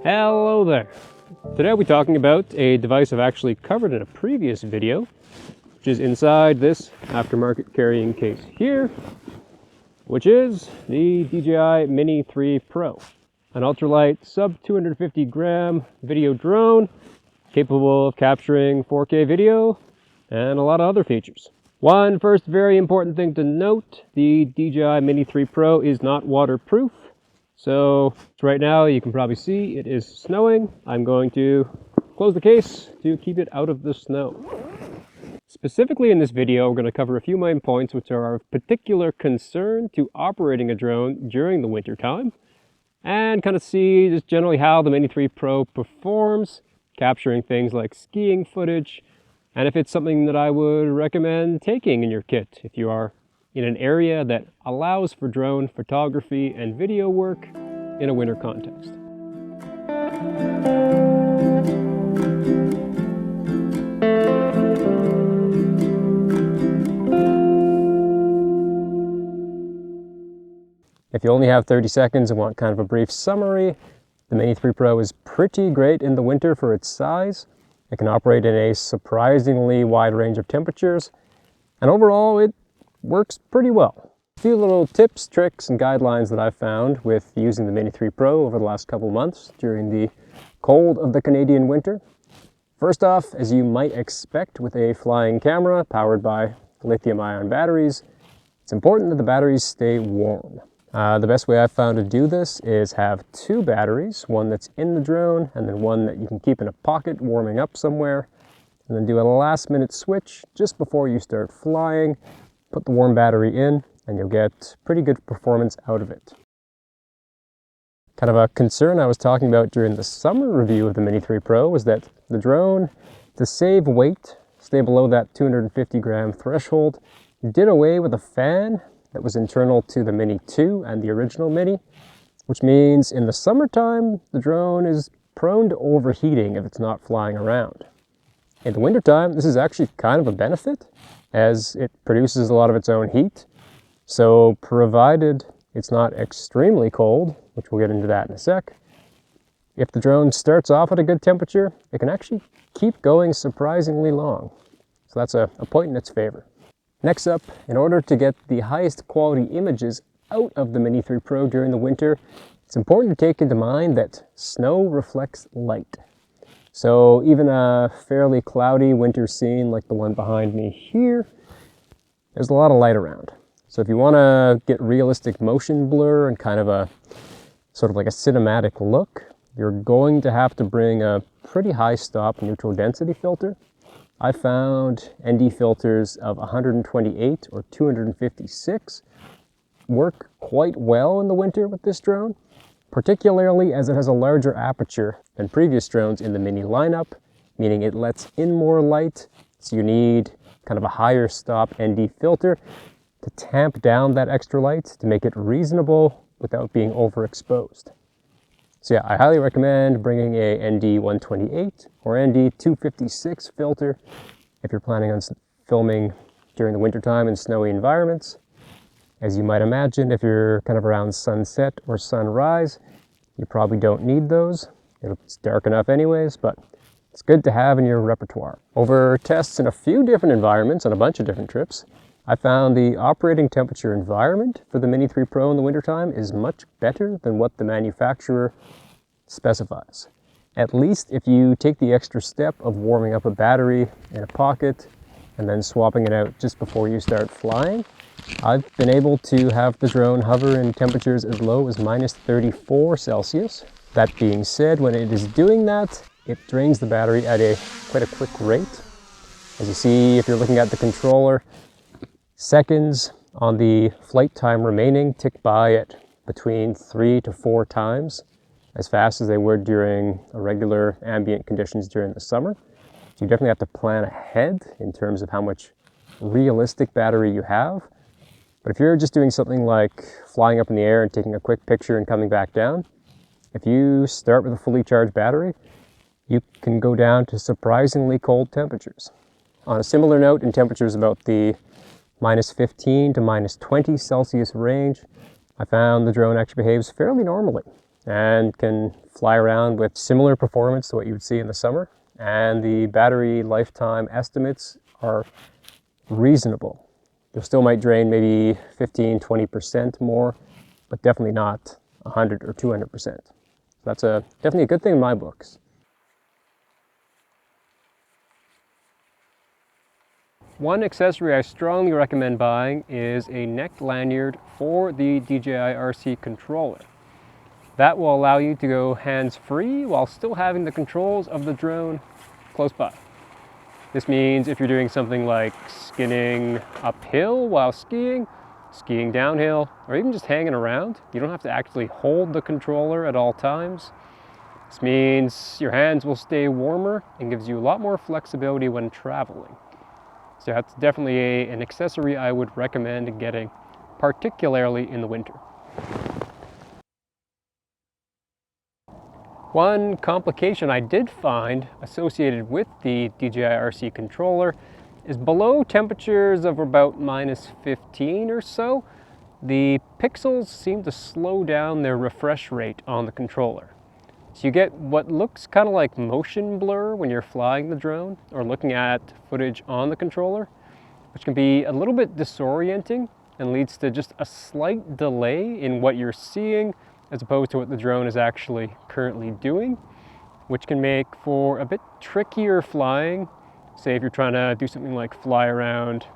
Hello there! Today I'll be talking about a device I've actually covered in a previous video, which is inside this aftermarket carrying case here, which is the DJI Mini 3 Pro. An ultralight sub 250 gram video drone capable of capturing 4K video and a lot of other features. One first very important thing to note, the DJI Mini 3 Pro is not waterproof. So right now you can probably see it is snowing. I'm going to close the case to keep it out of the snow. Specifically in this video, we're going to cover a few main points which are of particular concern to operating a drone during the winter time, and kind of see just generally how the Mini 3 Pro performs, capturing things like skiing footage, and if it's something that I would recommend taking in your kit if you are in an area that allows for drone photography and video work in a winter context. If you only have 30 seconds and want kind of a brief summary, the Mini 3 Pro is pretty great in the winter for its size. It can operate in a surprisingly wide range of temperatures, and overall it works pretty well. A few little tips, tricks, and guidelines that I've found with using the Mini 3 Pro over the last couple months during the cold of the Canadian winter. First off, as you might expect with a flying camera powered by lithium-ion batteries, it's important that the batteries stay warm. The best way I've found to do this is have two batteries, one that's in the drone and then one that you can keep in a pocket warming up somewhere, and then do a last-minute switch just before you start flying. Put the warm battery in and you'll get pretty good performance out of it. Kind of a concern I was talking about during the summer review of the Mini 3 Pro was that the drone, to save weight, stay below that 250 gram threshold, did away with a fan that was internal to the Mini 2 and the original Mini, which means in the summertime the drone is prone to overheating if it's not flying around. In the wintertime, this is actually kind of a benefit, as it produces a lot of its own heat. So provided it's not extremely cold, which we'll get into that in a sec, if the drone starts off at a good temperature, it can actually keep going surprisingly long. So that's a point in its favor. Next up, in order to get the highest quality images out of the Mini 3 Pro during the winter, it's important to take into mind that snow reflects light. So even a fairly cloudy winter scene like the one behind me here, there's a lot of light around. So if you want to get realistic motion blur and kind of a sort of like a cinematic look, you're going to have to bring a pretty high stop neutral density filter. I found ND filters of 128 or 256 work quite well in the winter with this drone, particularly as it has a larger aperture than previous drones in the Mini lineup, meaning it lets in more light, so you need kind of a higher stop ND filter to tamp down that extra light to make it reasonable without being overexposed. So yeah, I highly recommend bringing a ND 128 or ND 256 filter if you're planning on filming during the wintertime in snowy environments. As you might imagine, if you're kind of around sunset or sunrise, you probably don't need those. It's dark enough anyways, but it's good to have in your repertoire. Over tests in a few different environments on a bunch of different trips, I found the operating temperature environment for the Mini 3 Pro in the wintertime is much better than what the manufacturer specifies. At least if you take the extra step of warming up a battery in a pocket and then swapping it out just before you start flying, I've been able to have the drone hover in temperatures as low as -34 Celsius. That being said, when it is doing that, it drains the battery at quite a quick rate. As you see, if you're looking at the controller, seconds on the flight time remaining tick by at between 3 to 4 times as fast as they would during regular ambient conditions during the summer. So you definitely have to plan ahead in terms of how much realistic battery you have. But if you're just doing something like flying up in the air and taking a quick picture and coming back down, if you start with a fully charged battery, you can go down to surprisingly cold temperatures. On a similar note, in temperatures about the -15 to -20 Celsius range, I found the drone actually behaves fairly normally and can fly around with similar performance to what you would see in the summer. And the battery lifetime estimates are reasonable. They still might drain maybe 15–20% more, but definitely not 100 or 200%. So that's definitely a good thing in my books. One accessory I strongly recommend buying is a neck lanyard for the DJI RC controller. That will allow you to go hands-free while still having the controls of the drone close by. This means if you're doing something like skinning uphill while skiing, skiing downhill, or even just hanging around, you don't have to actually hold the controller at all times. This means your hands will stay warmer and gives you a lot more flexibility when traveling. So that's definitely an accessory I would recommend getting, particularly in the winter. One complication I did find associated with the DJI RC controller is below temperatures of about -15 or so, the pixels seem to slow down their refresh rate on the controller. So you get what looks kind of like motion blur when you're flying the drone or looking at footage on the controller, which can be a little bit disorienting and leads to just a slight delay in what you're seeing as opposed to what the drone is actually currently doing, which can make for a bit trickier flying. Say if you're trying to do something like fly around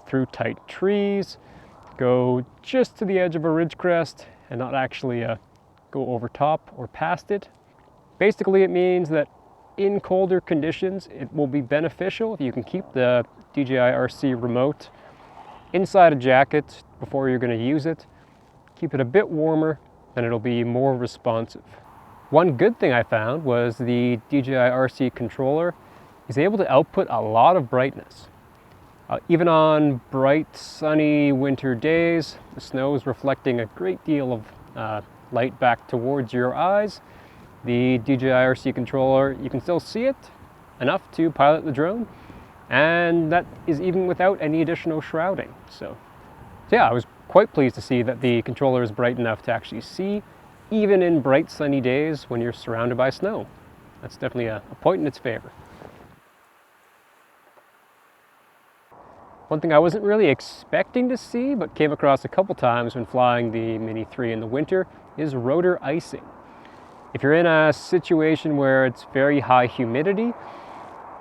through tight trees, go just to the edge of a ridge crest and not actually go over top or past it. Basically, it means that in colder conditions, it will be beneficial if you can keep the DJI RC remote inside a jacket before you're going to use it. Keep it a bit warmer, and it'll be more responsive. One good thing I found was the DJI RC controller is able to output a lot of brightness. Even on bright, sunny winter days, the snow is reflecting a great deal of light back towards your eyes. The DJI RC controller, you can still see it enough to pilot the drone, and that is even without any additional shrouding. So yeah, I was quite pleased to see that the controller is bright enough to actually see, even in bright sunny days when you're surrounded by snow. That's definitely a point in its favor. One thing I wasn't really expecting to see, but came across a couple times when flying the Mini 3 in the winter, is rotor icing. If you're in a situation where it's very high humidity,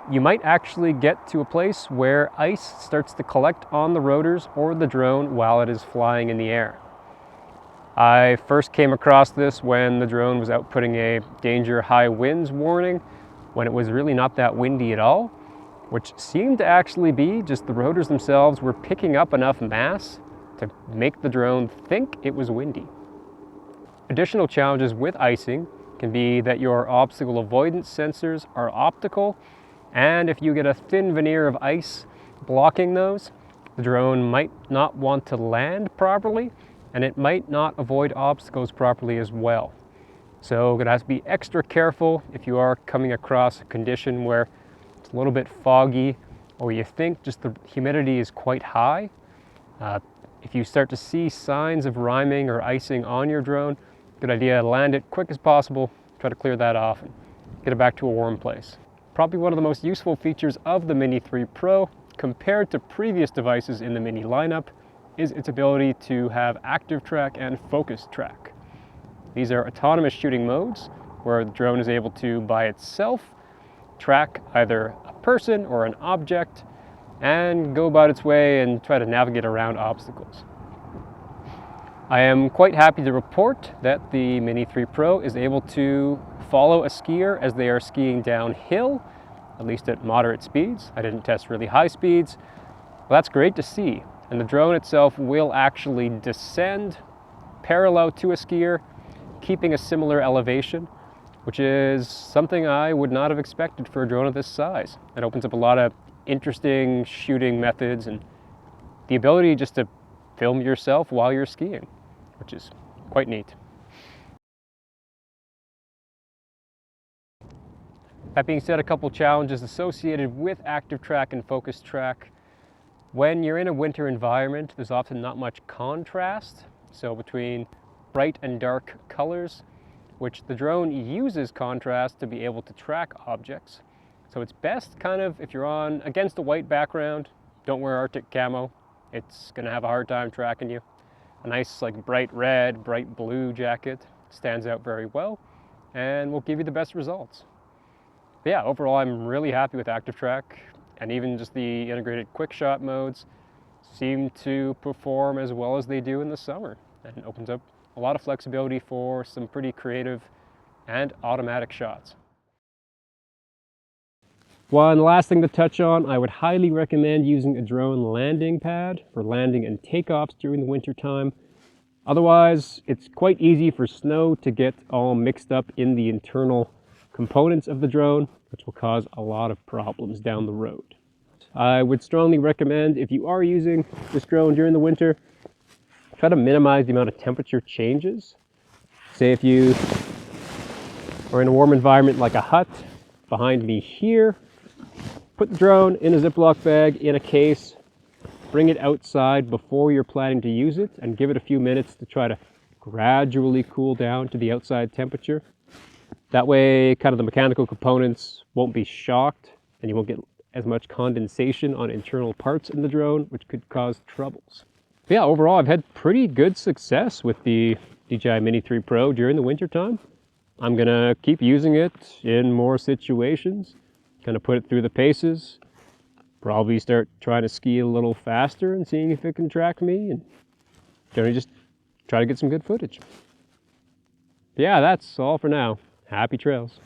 you might actually get to a place where ice starts to collect on the rotors or the drone while it is flying in the air. I first came across this when the drone was outputting a danger high winds warning, when it was really not that windy at all, which seemed to actually be just the rotors themselves were picking up enough mass to make the drone think it was windy. Additional challenges with icing can be that your obstacle avoidance sensors are optical, and if you get a thin veneer of ice blocking those, the drone might not want to land properly, and it might not avoid obstacles properly as well. So you're going to have to be extra careful if you are coming across a condition where it's a little bit foggy, or you think just the humidity is quite high. If you start to see signs of riming or icing on your drone, good idea to land it quick as possible, try to clear that off and get it back to a warm place. Probably one of the most useful features of the Mini 3 Pro compared to previous devices in the Mini lineup is its ability to have active track and focus track. These are autonomous shooting modes where the drone is able to, by itself, track either a person or an object and go about its way and try to navigate around obstacles. I am quite happy to report that the Mini 3 Pro is able to follow a skier as they are skiing downhill, at least at moderate speeds. I didn't test really high speeds. Well, that's great to see. And the drone itself will actually descend parallel to a skier, keeping a similar elevation, which is something I would not have expected for a drone of this size. It opens up a lot of interesting shooting methods and the ability just to film yourself while you're skiing, which is quite neat. That being said, a couple challenges associated with active track and focus track. When you're in a winter environment, there's often not much contrast, so between bright and dark colors, which the drone uses contrast to be able to track objects. So it's best kind of, if you're on against a white background, don't wear Arctic camo. It's gonna have a hard time tracking you. A nice like bright red, bright blue jacket stands out very well and will give you the best results. But yeah, overall I'm really happy with active track, and even just the integrated quick shot modes seem to perform as well as they do in the summer, and it opens up a lot of flexibility for some pretty creative and automatic shots. One last thing to touch on, I would highly recommend using a drone landing pad for landing and takeoffs during the winter time. Otherwise, it's quite easy for snow to get all mixed up in the internal components of the drone, which will cause a lot of problems down the road. I would strongly recommend, if you are using this drone during the winter, try to minimize the amount of temperature changes. Say if you are in a warm environment like a hut behind me here, put the drone in a Ziploc bag, in a case, bring it outside before you're planning to use it, and give it a few minutes to try to gradually cool down to the outside temperature. That way, kind of the mechanical components won't be shocked, and you won't get as much condensation on internal parts in the drone, which could cause troubles. But yeah, overall, I've had pretty good success with the DJI Mini 3 Pro during the winter time. I'm gonna keep using it in more situations, gonna put it through the paces, probably start trying to ski a little faster and seeing if it can track me, and generally just try to get some good footage. But yeah, that's all for now. Happy trails.